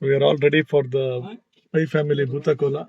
So we are all ready for the paifamily Bhoota Kola.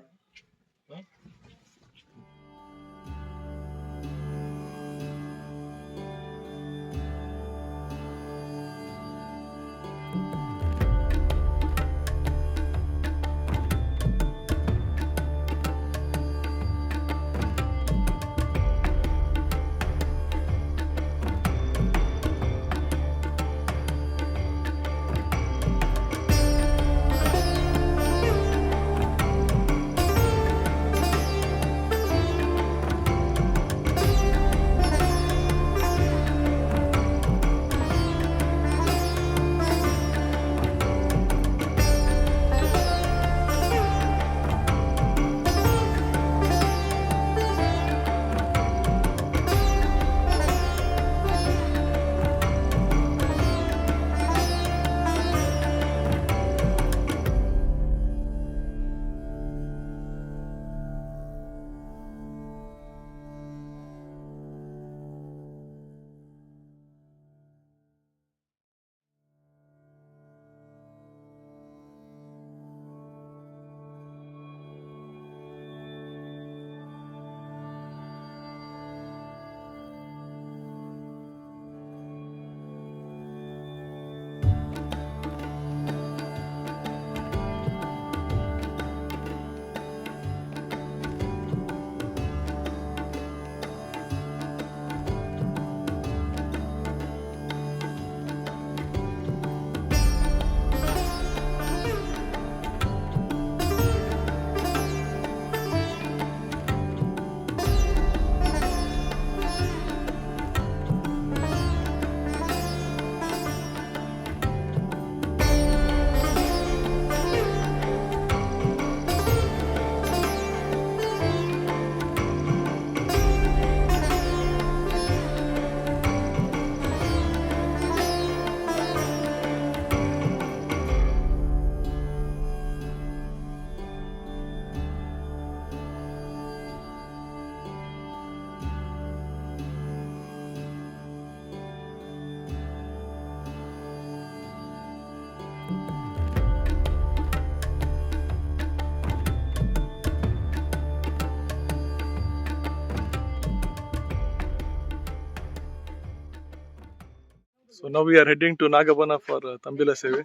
So now we are heading to Nagabana for Tambila Seve.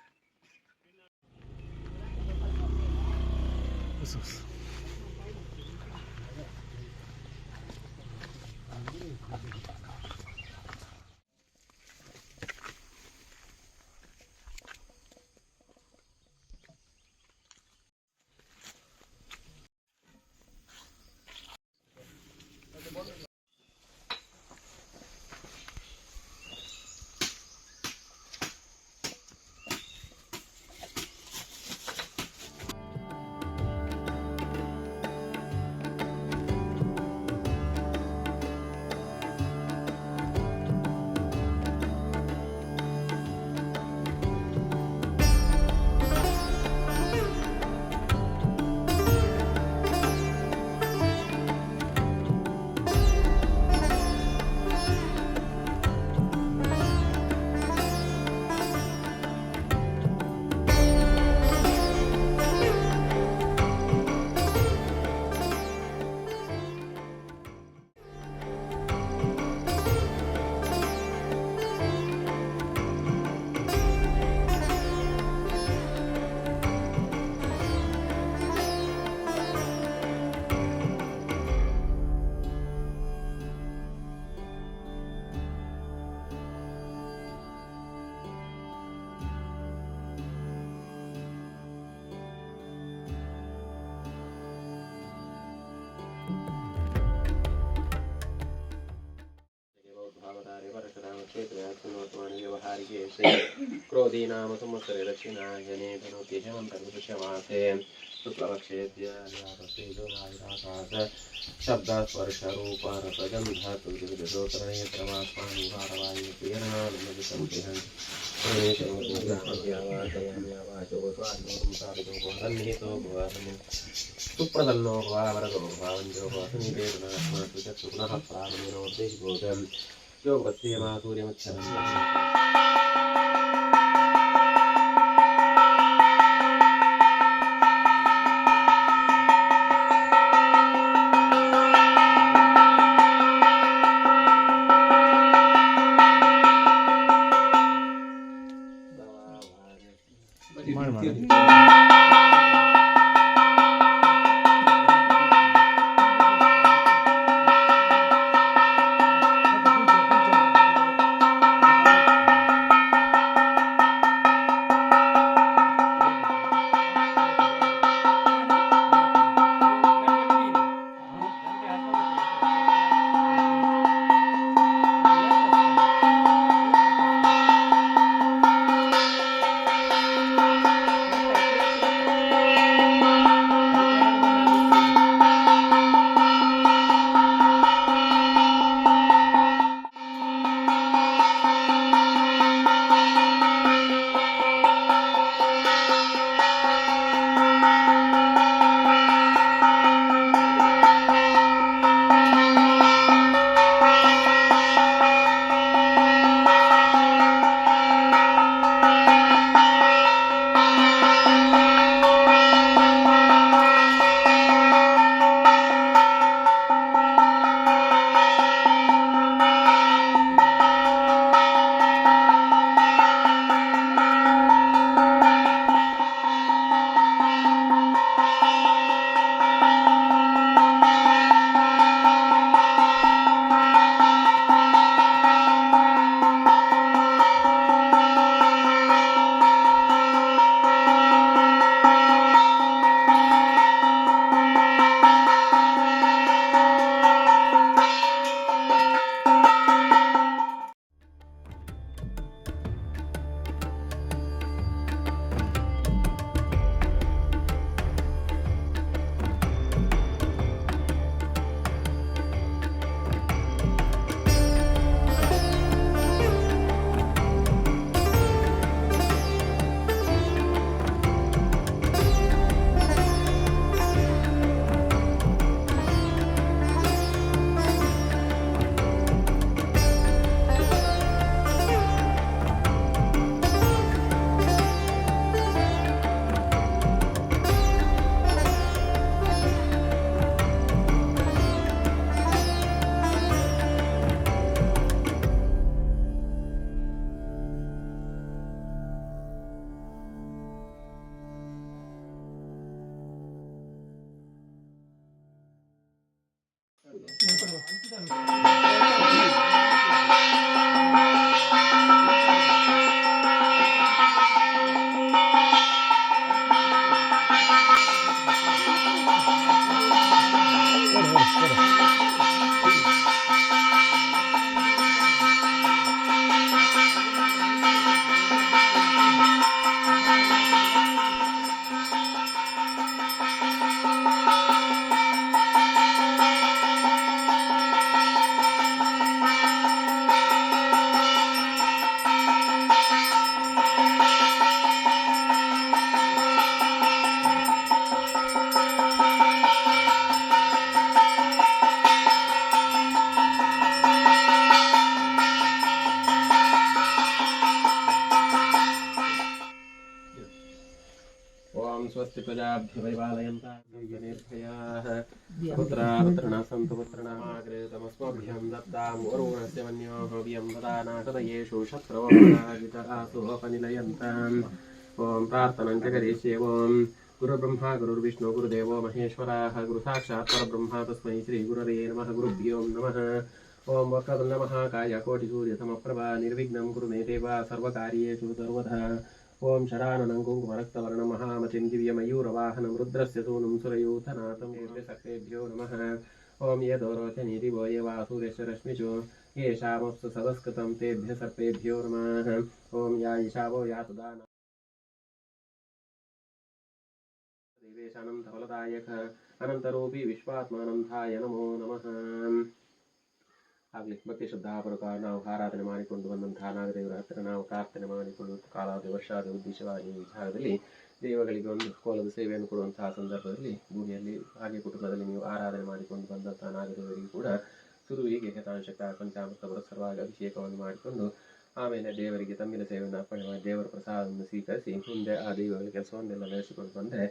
क्रोधी नाम संवत्सरे दक्षिणायने धनुति हेमन्तर्दृश्यमासे शुक्लपक्षेद्य सुप्रसन्नो भवावरदो भवावन्यो भवसनिवेदनस्मात् पुनः प्राणिनोर्देशबोधम् योगवत्येमा सूर्यमुच्छरम् स्वस्ति प्रजाभ्य परिपालयन्तां निर्भयाः पुत्राः पुत्रिणः सन्तु पुत्रिणामाग्रे तमस्मभ्यं दत्तां वरुणस्य मन्योः हव्यं ददानाकदयेषु शत्रवपराजितासुपनिलयन्ताम् ॐ प्रार्थनं च करिष्ये ॐ गुरुर्ब्रह्मा गुरुर्विष्णु गुरुदेवो महेश्वरः गुरुसाक्षात् परब्रह्म तस्मै श्रीगुरवे नमः गुरुभ्यो नमः ओं वक्रतुण्डमहाकाय कोटिसूर्यसमप्रभा निर्विघ्नं कुरु मे देव सर्वकार्येषु सर्वदा ओं शराननं कुङ्कुमरक्तवर्णं महामतिं दिव्यमयूरवाहनं रुद्रस्य सूनुं सुरयूथनाथं सर्वेभ्यो नमः ओं यदोरोचनीतिवो ये वासुरेश रश्मिषु येषामप्सु सदस्कृतं तेभ्यः सर्पेभ्यो नमः ओं या ईशावो यातु दान देवेशानन्तफलदायक अनन्तरूपी विश्वात्मानन्ताय नमो नमः ಆಗಲಿ ಭಕ್ತಿ ಶ್ರದ್ಧಾಪೂರ್ವಕ ನಾವು ಆರಾಧನೆ ಮಾಡಿಕೊಂಡು ಬಂದಂತಹ ನಾಗದೇವರ ಹತ್ತಿರ ನಾವು ಪ್ರಾರ್ಥನೆ ಮಾಡಿಕೊಂಡು ಕಾಲಾವಧಿ ವರ್ಷಾದ ಉದ್ದೇಶವಾಗಿ ಈ ಜಾಗದಲ್ಲಿ ದೇವಗಳಿಗೆ ಒಂದು ಕೋಲದ ಸೇವೆಯನ್ನು ಕೊಡುವಂತಹ ಸಂದರ್ಭದಲ್ಲಿ ಭೂಮಿಯಲ್ಲಿ ಹಾಗೆ ಕುಟುಂಬದಲ್ಲಿ ನೀವು ಆರಾಧನೆ ಮಾಡಿಕೊಂಡು ಬಂದಂತಹ ನಾಗದೇವರಿಗೆ ಕೂಡ ಸುರುವಿಗೆ ಹಿತಾಂಶಕ ಪಂಚಾಮೃತ ಪುರಸ್ಸರವಾಗಿ ಅಭಿಷೇಕವನ್ನು ಮಾಡಿಕೊಂಡು ಆಮೇಲೆ ದೇವರಿಗೆ ತಮ್ಮಿಲ ಸೇವೆಯನ್ನು ಅರ್ಪಣೆ ಮಾಡಿ ದೇವರ ಪ್ರಸಾದವನ್ನು ಸ್ವೀಕರಿಸಿ ಮುಂದೆ ಆ ದೈವಗಳ ಕೆಲಸವನ್ನೆಲ್ಲ ನಡೆಸಿಕೊಂಡು ಬಂದರೆ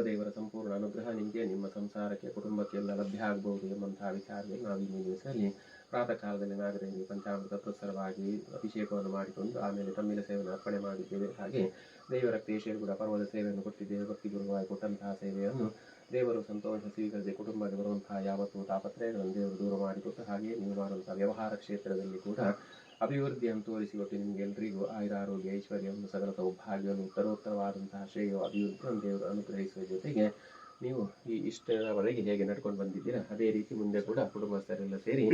ದೇವರ ಸಂಪೂರ್ಣ ಅನುಗ್ರಹ ನಿಮಗೆ ನಿಮ್ಮ ಸಂಸಾರಕ್ಕೆ ಕುಟುಂಬಕ್ಕೆಲ್ಲ ಲಭ್ಯ ಆಗಬಹುದು ಎಂಬಂತಹ ವಿಚಾರದಲ್ಲಿ ನಾವು ಈ ದಿವಸದಲ್ಲಿ ಪ್ರಾತಃ ಕಾಲದಲ್ಲಿ ನಾಗದೇವರಿಗೆ ಪಂಚಾಮೃತ ಪುರಸ್ಸರವಾಗಿ ಅಭಿಷೇಕವನ್ನು ಮಾಡಿಕೊಂಡು ಆಮೇಲೆ ತಮ್ಮಿಲ ಸೇವೆಯನ್ನು ಅರ್ಪಣೆ ಮಾಡಿದ್ದೇವೆ. ಹಾಗೆ ದೇವರ ಕ್ಲೇಶರು ಕೂಡ ಪರ್ವದ ಸೇವೆಯನ್ನು ಕೊಟ್ಟಿದ್ದೇವೆ. ಭಕ್ತಿ ಗುರುವಾಗಿ ಕೊಟ್ಟಂತಹ ಸೇವೆಯನ್ನು ದೇವರು ಸಂತೋಷ ಸ್ವೀಕರಿಸಿ ಕುಟುಂಬಕ್ಕೆ ಬರುವಂತಹ ಯಾವತ್ತೂ ತಾಪತ್ರಯಗಳನ್ನು ದೇವರು ದೂರ ಮಾಡಿಕೊಟ್ಟು ಹಾಗೆ ನೀವು ಮಾಡುವಂತಹ ವ್ಯವಹಾರ ಕ್ಷೇತ್ರದಲ್ಲಿ ಕೂಡ ಅಭಿವೃದ್ಧಿಯನ್ನು ತೋರಿಸಿಕೊಟ್ಟು ನಿಮಗೆಲ್ಲರಿಗೂ ಆಯುರಾರೋಗ್ಯ ಐಶ್ವರ್ಯವನ್ನು ಸಕಲ ಸೌಭಾಗ್ಯವನ್ನು ಉತ್ತರೋತ್ತರವಾದಂತಹ ಶ್ರೇಯ ಅಭಿವೃದ್ಧಿಯನ್ನು ದೇವರು ಅನುಗ್ರಹಿಸುವ ಜೊತೆಗೆ ನೀವು ಈ ಇಷ್ಟರವರೆಗೆ ಹೇಗೆ ನಡ್ಕೊಂಡು ಬಂದಿದ್ದೀರಾ ಅದೇ ರೀತಿ ಮುಂದೆ ಕೂಡ ಕುಟುಂಬಸ್ಥರೆಲ್ಲ ಸೇರಿ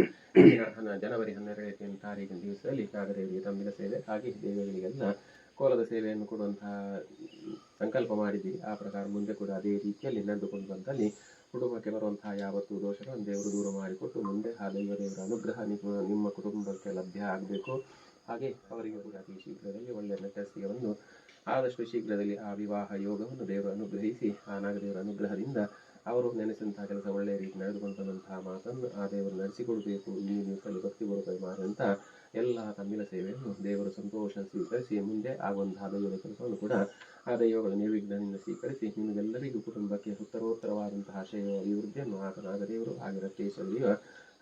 ಜನವರಿ 12ನೇ ತಾರೀಕಿನ ದಿವಸದಲ್ಲಿ ನಾಗದೇವರಿಗೆ ತಮ್ಮಿಲ ಸೇವೆ ಹಾಗೆ ದೇವಗಳಿಗೆಲ್ಲ ಕೋಲದ ಸೇವೆಯನ್ನು ಕೊಡುವಂತಹ ಸಂಕಲ್ಪ ಮಾಡಿದ್ದೀವಿ. ಆ ಪ್ರಕಾರ ಮುಂದೆ ಕೂಡ ಅದೇ ರೀತಿಯಲ್ಲಿ ನಡೆದುಕೊಂಡು ಬಂದಲ್ಲಿ ಕುಟುಂಬಕ್ಕೆ ಬರುವಂತಹ ಯಾವತ್ತೂ ದೋಷಗಳನ್ನು ದೇವರು ದೂರ ಮಾಡಿಕೊಟ್ಟು ಮುಂದೆ ಆ ದೇವರ ಅನುಗ್ರಹ ನಿಮ್ಮ ಕುಟುಂಬಕ್ಕೆ ಲಭ್ಯ ಆಗಬೇಕು. ಹಾಗೆ ಅವರಿಗೆ ಕೂಡ ಅತಿ ಶೀಘ್ರದಲ್ಲಿ ಒಳ್ಳೆಯ ನೆಟ್ಟಸ್ತಿಯನ್ನು ಆದಷ್ಟು ಶೀಘ್ರದಲ್ಲಿ ಆ ವಿವಾಹ ಯೋಗವನ್ನು ದೇವರು ಅನುಗ್ರಹಿಸಿ ಆ ನಾಗದೇವರ ಅನುಗ್ರಹದಿಂದ ಅವರು ನೆನೆಸಿದಂತಹ ಕೆಲಸ ಒಳ್ಳೆಯ ರೀತಿ ನಡೆದುಕೊಂಡಂತಹ ಮಾತನ್ನು ಆ ದೇವರು ನಡೆಸಿಕೊಡಬೇಕು. ಈ ದಿವಸದಲ್ಲಿ ಭಕ್ತಿಪೂರ್ವಕವಾಗಿ ಮಾಡಿದಂಥ ಎಲ್ಲ ತಮ್ಮಿಲ ಸೇವೆಯನ್ನು ದೇವರು ಸಂತೋಷ ಸ್ವೀಕರಿಸಿ ಮುಂದೆ ಆಗುವಂತಹ ದೈವದ ಕೆಲಸವನ್ನು ಕೂಡ ಆ ದೈವಗಳ ನಿರ್ವಿಘ್ನದಿಂದ ಸ್ವೀಕರಿಸಿ ನಿಮಗೆಲ್ಲರಿಗೂ ಕುಟುಂಬಕ್ಕೆ ಉತ್ತರೋತ್ತರವಾದಂತಹ ಶ್ರೇಯ ಅಭಿವೃದ್ಧಿಯನ್ನು ಆತ ನಾಗದೇವರು ಹಾಗೆ ರಕ್ತೇಶ್ವರಿಯ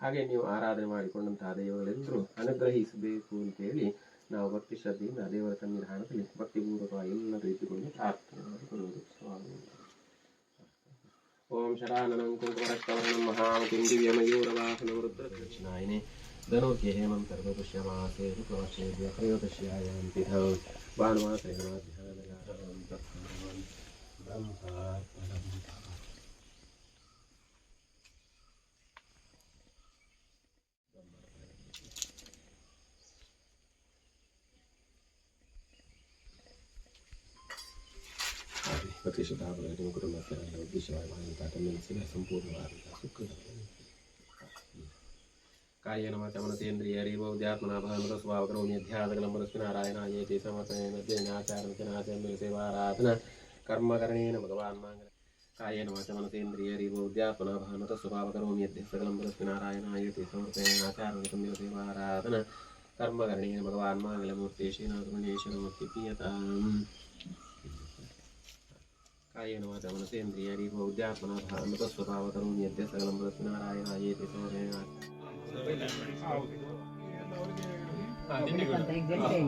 ಹಾಗೆ ನೀವು ಆರಾಧನೆ ಮಾಡಿಕೊಂಡಂತಹ ದೈವಗಳೆಲ್ಲರೂ ಅನುಗ್ರಹಿಸಬೇಕು ಅಂತೇಳಿ ನಾವು ಭಕ್ತಿ ಶ್ರದ್ಧೆಯಿಂದ ದೇವರ ಸನ್ನಿಧಾನದಲ್ಲಿ ಭಕ್ತಿಪೂರ್ವಕವಾಗಿ ಎಲ್ಲರೂ ಇದ್ದುಕೊಂಡು ಪ್ರಾರ್ಥನೆ ಮಾಡಿಕೊಳ್ಳುವುದು. ಸ್ವಾಮಿ ಓಂ ಶರಾನನಂ ಕುಂಕುಮರಕ್ತವರ್ಣಂ ಮಹಾಮತಿಂ ದಿವ್ಯಮಯೂರವಾಹನಂ ರುದ್ರದಕ್ಷಿಣಾಯಿನೇ ಧನುರ್ಗೆ ಹೇಮಂತರ್ವ ಪುಷ್ಯಮಾಸೆ ಋತುವರ್ಷೇಭ್ಯ ತ್ರಯೋದಶ್ಯಾಯಾಂತಿ ಭಾನುಮಾಸೆ ಧ್ಯಾನಗಾರಂ ತತ್ಸರ್ವಂ ಬ್ರಹ್ಮಾರ್ಪಣಂ. ಭಕ್ತಿ ಶ್ರದ್ಧಾಪೂರ್ವಕ ನಿಮ್ಮ ಕುಟುಂಬಸ್ಥರೆಲ್ಲ ಉದ್ದೇಶವಾಗಿ ಮಾಡಿದಂತಹ ತಮ್ಮಿಲ ಸೇವೆ ಸಂಪೂರ್ಣವಾದಂತಹ ಸುಖ ಕಾಯೇನ ವಾಚಾ ಮನಸೇಂದ್ರಿಯೈರ್ಬೌದ್ಧಾತ್ಮನಾ ಭಾನುಮತ ಸ್ವಭಾವ ಕರೋಮಿ ಅಧ್ಯಾತ್ಮಕಲಂಬರಸ್ಮಿನ್ ನಾರಾಯಣಾಯೇತಿ ಸಮರ್ಪಣೇನ ಆಚಾರ್ಯಂಚನಾಚಾರ್ಯ ಸೇವಾರಾಧನ ಕರ್ಮಕರಣೇನ ಭಗವಾನ್ ಮಾಂಗಲ ಕಾಯೇನ ವಾಚಾ ಮನಸೇಂದ್ರಿಯೈರ್ಬೌದ್ಧಾತ್ಮನಾ ಭಾನುಮತ ಸ್ವಭಾವ ಕರೋಮಿ ಅಧ್ಯಾತ್ಮಕಲಂಬರಸ್ಮಿನ್ ನಾರಾಯಣಾಯೇತಿ ಸಮರ್ಪಣೇನ ಆಚಾರ್ಯ ಸೇವಾರಾಧನ ಕರ್ಮಕರಣೇನ ಭಗವಾನ್ ಮಾಂಗಲಮೂರ್ತಿ ಶ್ರೀನಾಥಮಣೇಶ್ವರಮೂರ್ತಿ ಪ್ರಿಯತಾಂ. ಕಾಯೇನ ವಾಚಾ ಮನಸೇಂದ್ರಿಯೈರ್ಬೌದ್ಧಾತ್ಮನಾ ಭಾನುಮತ ಸ್ವಭಾವ ಕರೋಮಿ ಅಧ್ಯಾತ್ಮಕಲಂಬರಸ್ಮಿನ್ ನಾರಾಯಣಾಯೇತಿ ಸಮರ್ಪಣೇನ ಗಂಟೆ